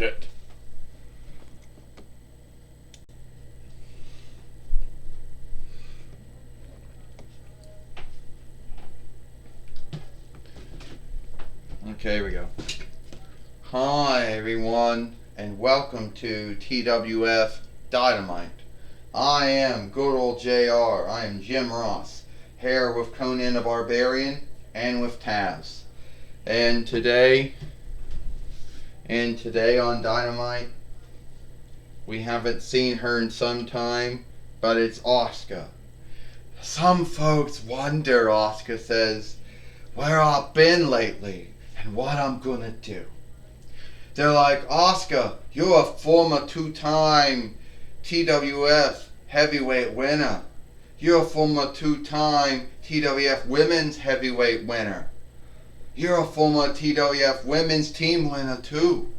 Shit. Okay, here we go. Hi everyone, and welcome to TWF Dynamite. I am good old JR. I am Jim Ross, here with Conan the Barbarian and with Taz. And today on Dynamite, we haven't seen her in some time, but it's Asuka. Some folks wonder, Asuka says, where I've been lately and what I'm gonna do. They're like, Asuka, you're a former two-time TWF heavyweight winner. You're a former two-time TWF women's heavyweight winner. You're a former TWF women's team winner too.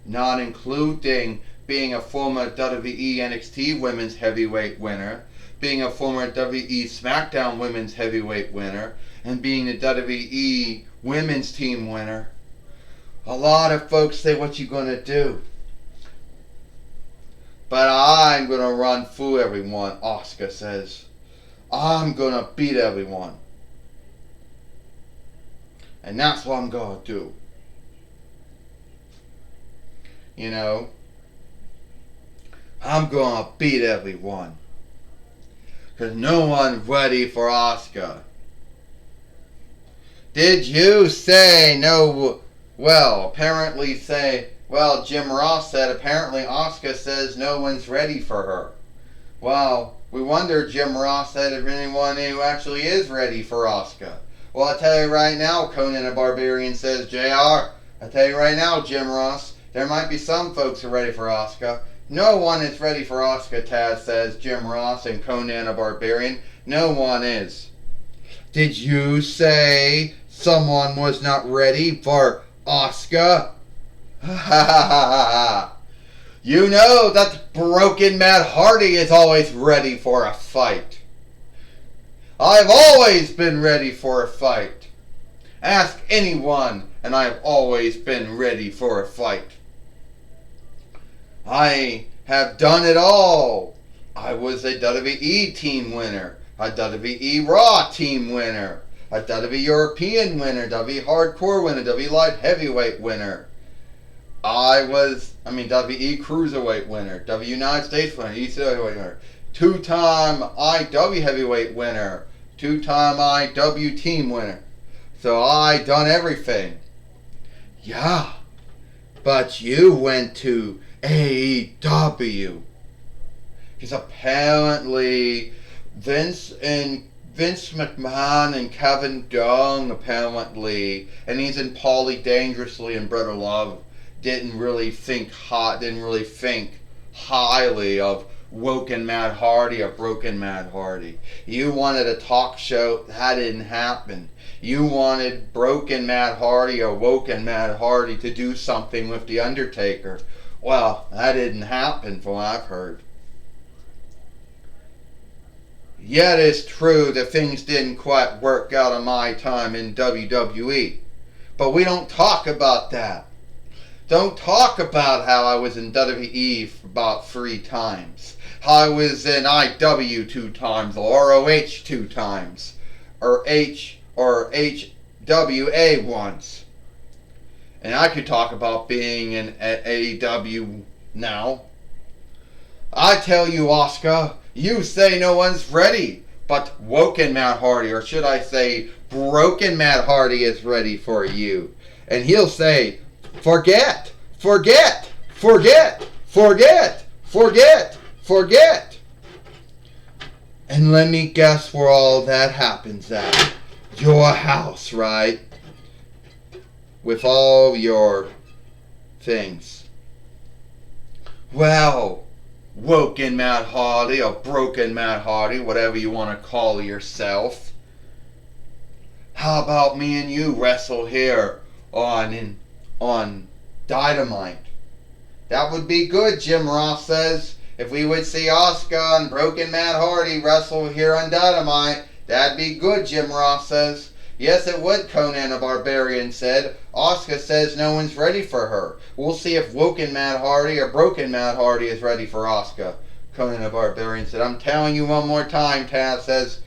Not including being a former WWE NXT women's heavyweight winner, being a former WWE SmackDown women's heavyweight winner, and being the WWE women's team winner. A lot of folks say, what you gonna do? But I'm gonna run through everyone, Asuka says. I'm gonna beat everyone. And that's what I'm gonna do. You know, I'm gonna beat everyone. Because no one's ready for Asuka. Did you say no? Well, apparently Jim Ross said apparently Asuka says no one's ready for her. Well, we wonder, Jim Ross said, if anyone who actually is ready for Asuka. Well, I tell you right now, Conan the Barbarian says, JR, I tell you right now, Jim Ross, there might be some folks who are ready for Asuka. No one is ready for Asuka, Taz says, Jim Ross and Conan the Barbarian. No one is. Did you say someone was not ready for Asuka? Ha ha ha ha. You know that broken Matt Hardy is always ready for a fight. I've always been ready for a fight. Ask anyone, and I've always been ready for a fight. I have done it all. I was a WWE team winner, a WWE Raw team winner, a WWE European winner, WWE Hardcore winner, WWE Light Heavyweight winner. WWE Cruiserweight winner, WWE United States winner, ECW winner, two-time IW Heavyweight winner, two-time IW team winner. So I done everything. Yeah, but you went to AEW. Because apparently Vince McMahon and Kevin Dunn apparently, and he's in Paulie Dangerously and Brother Love, didn't really think highly of Woken Matt Hardy or Broken Matt Hardy. You wanted a talk show, that didn't happen. You wanted Broken Matt Hardy or Woken Matt Hardy to do something with The Undertaker. Well, that didn't happen from what I've heard. Yet it's true that things didn't quite work out in my time in WWE. But we don't talk about that. Don't talk about how I was in WWE for about 3 times. How I was in IW 2 times, or ROH 2 times, or HWA once. And I could talk about being in AEW now. I tell you, Asuka, you say no one's ready, but Woken Matt Hardy, or should I say Broken Matt Hardy, is ready for you. And he'll say, forget. And let me guess where all that happens at. Your house, right? With all your things. Well, Woken Matt Hardy, or Broken Matt Hardy, whatever you want to call yourself. How about me and you wrestle here on Dynamite? That would be good, Jim Ross says. If we would see Asuka and Broken Matt Hardy wrestle here on Dynamite, that'd be good, Jim Ross says. Yes, it would, Conan the Barbarian said. Asuka says no one's ready for her. We'll see if Woken Matt Hardy or Broken Matt Hardy is ready for Asuka. Conan the Barbarian said, I'm telling you one more time, Taz says.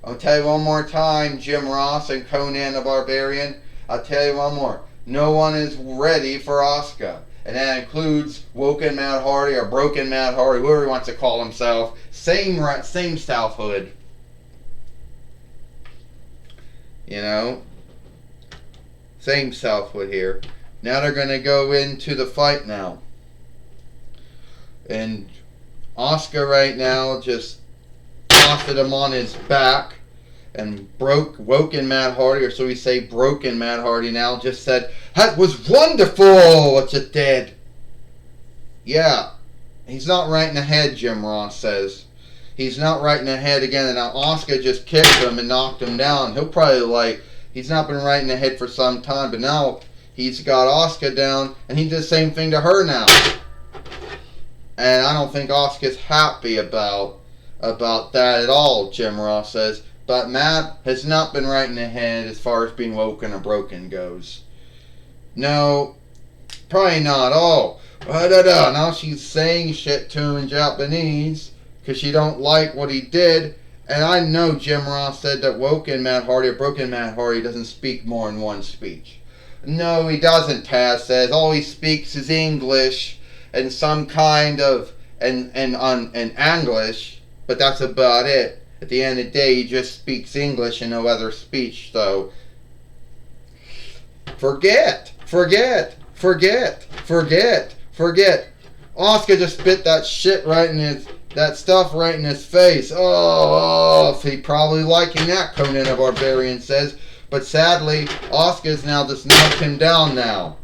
I'll tell you one more time, Jim Ross and Conan the Barbarian. I'll tell you one more. No one is ready for Asuka. And that includes Woken Matt Hardy or Broken Matt Hardy, whoever he wants to call himself. Same Southhood. You know? Same Southwood here. Now they're going to go into the fight now. And Asuka right now just tossed him on his back and Woken Matt Hardy, or so we say Broken Matt Hardy now, just said, that was wonderful what you did. Yeah. He's not right in the head, Jim Ross says. He's not right in the head again, and now Asuka just kicked him and knocked him down. He'll probably he's not been right in the head for some time, but now he's got Asuka down, and he did the same thing to her now. And I don't think Asuka's happy about that at all, Jim Ross says. But Matt has not been right in the head as far as being woken or broken goes. No, probably not. Oh, now she's saying shit to him in Japanese because she don't like what he did. And I know Jim Ross said that Woken Matt Hardy or Broken Matt Hardy doesn't speak more than one speech. No, he doesn't, Taz says. All he speaks is English and some kind of and English, but that's about it. At the end of the day, he just speaks English and no other speech, so forget. Asuka just spit that shit right in that stuff right in his face. Oh, he probably liking that, Conan the Barbarian says. But sadly, Asuka's now just knocked him down now.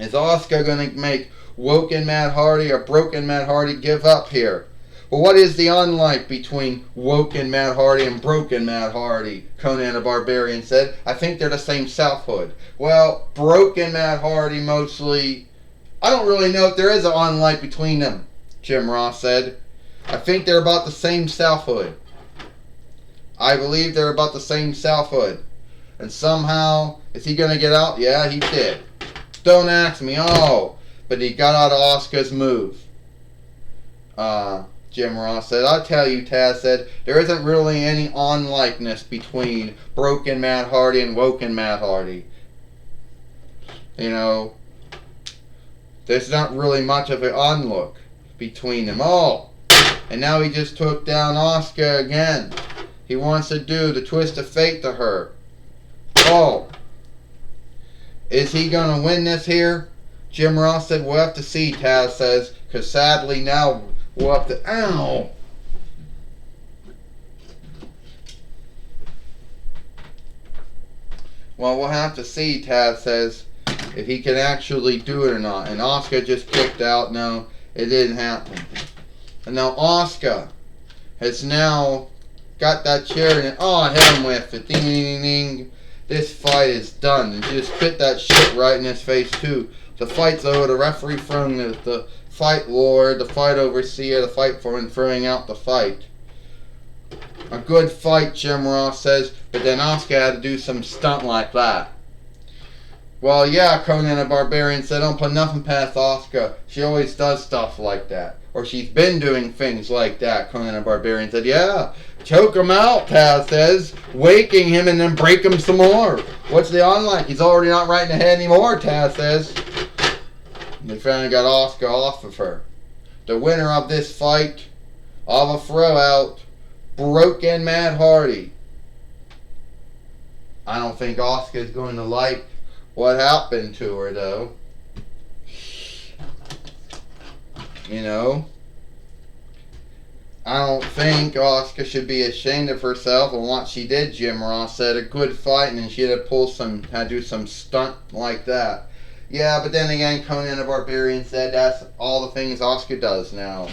Is Asuka going to make Woken Matt Hardy or Broken Matt Hardy give up here? Well, what is the unlike between Woken Matt Hardy and Broken Matt Hardy? Conan the Barbarian said. I think they're the same Southhood. Well, Broken Matt Hardy mostly... I don't really know if there is an unlike between them, Jim Ross said. I think they're about the same Southhood. I believe they're about the same Southhood. And somehow, is he going to get out? Yeah, he did. Don't ask me. Oh, but he got out of Asuka's move. Jim Ross said, I'll tell you, Taz said, there isn't really any unlikeness between Broken Matt Hardy and Woken Matt Hardy. You know, there's not really much of an unlook between them all. And now he just took down Asuka again. He wants to do the twist of fate to her. Oh. Is he going to win this here? Jim Ross said, we'll have to see, Taz says, because sadly now we'll have to... Ow! Well, we'll have to see, Taz says, if he can actually do it or not. And Asuka just kicked out. No, it didn't happen. And now Asuka has now got that chair and hit him with it. Ding, ding, ding, ding. This fight is done. And she just spit that shit right in his face too. The fight's over. The referee from the fight lord, the fight overseer, the fight foreman throwing out the fight. A good fight, Jim Ross says, but then Asuka had to do some stunt like that. Well, yeah, Conan the Barbarian said, don't put nothing past Asuka. She always does stuff like that. Or she's been doing things like that, Conan the Barbarian said. Yeah, choke him out, Taz says. Waking him and then break him some more. What's the unlike? He's already not right in the head anymore, Taz says. They finally got Asuka off of her. The winner of this fight, of a throw out, Broken Matt Hardy. I don't think Asuka's going to like what happened to her, though. You know, I don't think Asuka should be ashamed of herself and what she did. Jim Ross said a good fight, and then she had to do some stunt like that. Yeah, but then again, Conan the Barbarian said that's all the things Asuka does now.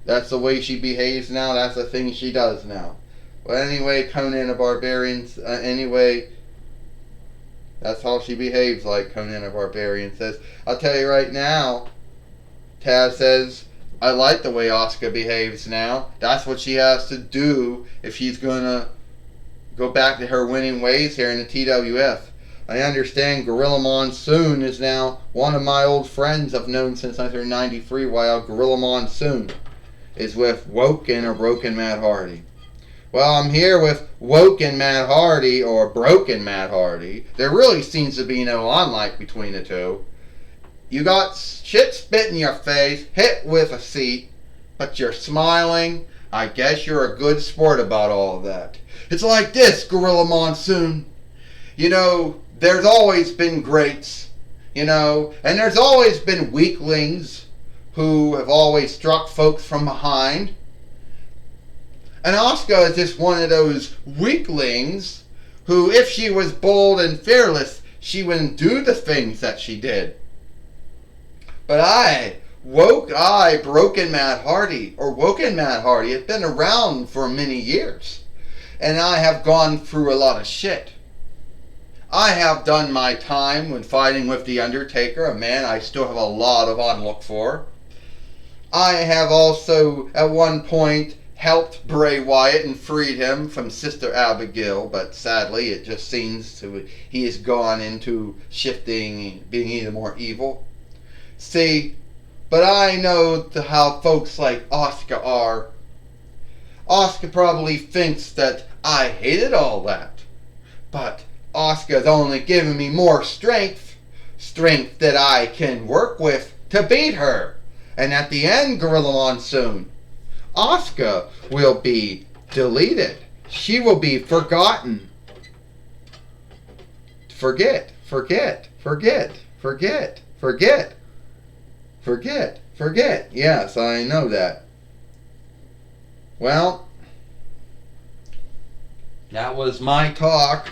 That's the way she behaves now. That's the thing she does now. But anyway, Conan the Barbarian. Anyway, that's how she behaves, like Conan the Barbarian says. I'll tell you right now. Taz says, I like the way Asuka behaves now. That's what she has to do if she's gonna, go back to her winning ways here in the TWF. I understand Gorilla Monsoon is now one of my old friends I've known since 1993, while Gorilla Monsoon is with Woken or Broken Matt Hardy. Well, I'm here with Woken Matt Hardy or Broken Matt Hardy. There really seems to be no unlike between the two. You got shit spit in your face, hit with a seat, but you're smiling. I guess you're a good sport about all of that. It's like this, Gorilla Monsoon. You know, there's always been greats, you know, and there's always been weaklings who have always struck folks from behind. And Asuka is just one of those weaklings who, if she was bold and fearless, she wouldn't do the things that she did. But Broken Matt Hardy, or Woken Matt Hardy, has been around for many years. And I have gone through a lot of shit. I have done my time when fighting with The Undertaker, a man I still have a lot of onlook for. I have also, at one point, helped Bray Wyatt and freed him from Sister Abigail, but sadly it just seems he has gone into shifting, being even more evil. See, but I know how folks like Asuka are. Asuka probably thinks that I hated all that, but Asuka's only given me more strength that I can work with to beat her. And at the end, Gorilla Monsoon, Asuka will be deleted. She will be forgotten. Forget. Yes, I know that. Well, that was my talk.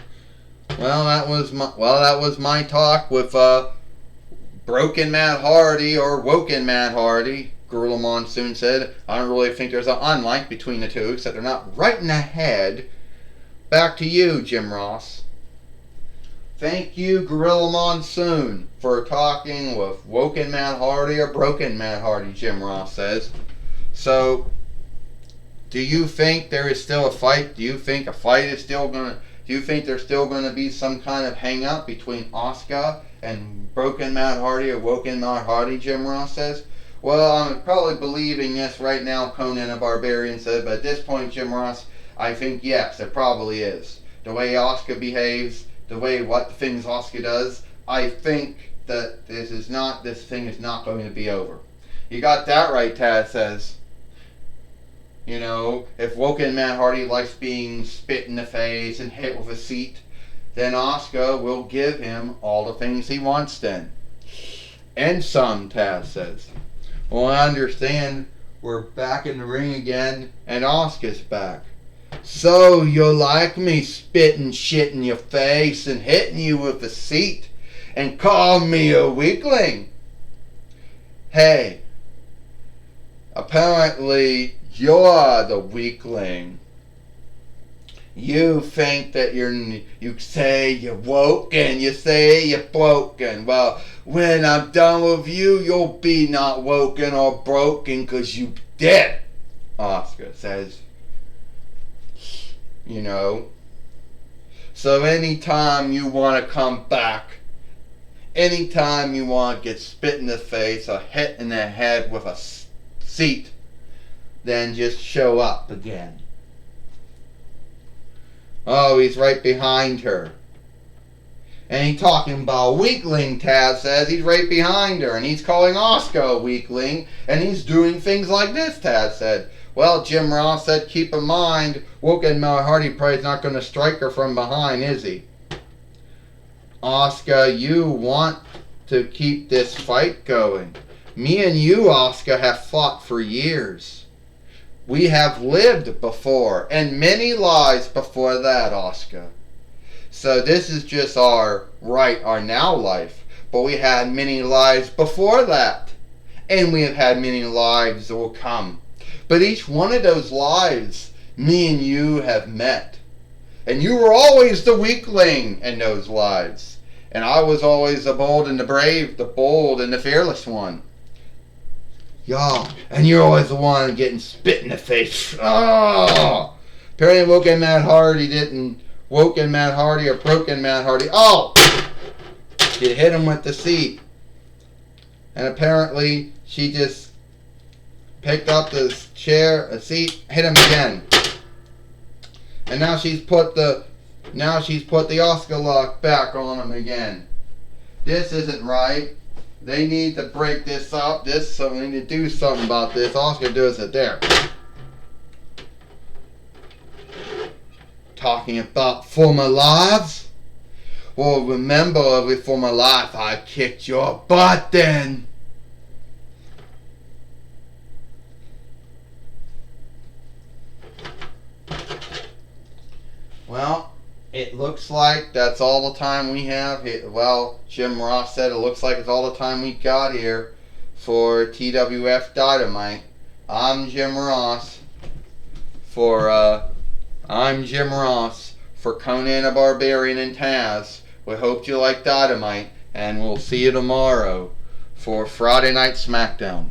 That was my talk with Broken Matt Hardy or Woken Matt Hardy. Gorilla Monsoon said, I don't really think there's an unlike between the two, except they're not right in the head. Back to you, Jim Ross. Thank you, Gorilla Monsoon, for talking with Woken Matt Hardy or Broken Matt Hardy, Jim Ross says. So, do you think there is still a fight? Do you think there's still going to be some kind of hang-up between Asuka and Broken Matt Hardy or Woken Matt Hardy, Jim Ross says? Well, I'm probably believing this right now, Conan the Barbarian said, but at this point, Jim Ross, I think yes, it probably is. The way Asuka behaves, what the things Asuka does, I think that this thing is not going to be over. You got that right, Taz says. You know, if Woken Matt Hardy likes being spit in the face and hit with a seat, then Asuka will give him all the things he wants then. And some, Taz says. Well, I understand we're back in the ring again, and Asuka's back. So, you like me spitting shit in your face and hitting you with a seat and call me a weakling? Hey, apparently you're the weakling. You think that you say you're woken, you say you're broken. Well, when I'm done with you, you'll be not woken or broken because you dead, Asuka says. You know. So anytime you want to come back, anytime you want to get spit in the face or hit in the head with a seat, then just show up again. Oh, he's right behind her. And he's talking about weakling, Taz says. He's right behind her. And he's calling Asuka a weakling. And he's doing things like this, Taz said. Well, Jim Ross said, keep in mind, Woken Matt Hardy probably not going to strike her from behind, is he? Asuka, you want to keep this fight going. Me and you, Asuka, have fought for years. We have lived before, and many lives before that, Asuka. So this is just our now life. But we had many lives before that. And we have had many lives that will come. But each one of those lives, me and you have met. And you were always the weakling in those lives. And I was always the bold and the brave, the bold and the fearless one. Y'all, and you're always the one getting spit in the face. Oh! Apparently Woken Matt Hardy didn't woken Matt Hardy or broken Matt Hardy. Oh! She hit him with the seat. And apparently she just picked up the seat, hit him again. And now she's put the Oscar lock back on him again. This isn't right. They need to break this up. So they need to do something about this. Oscar does it there. Talking about former lives. Well, remember every former life I kicked your butt then. Well, it looks like that's all the time we have. Well, Jim Ross said it looks like it's all the time we got here for TWF Dynamite. I'm Jim Ross for Conan the Barbarian and Taz. We hope you like Dynamite, and we'll see you tomorrow for Friday Night SmackDown.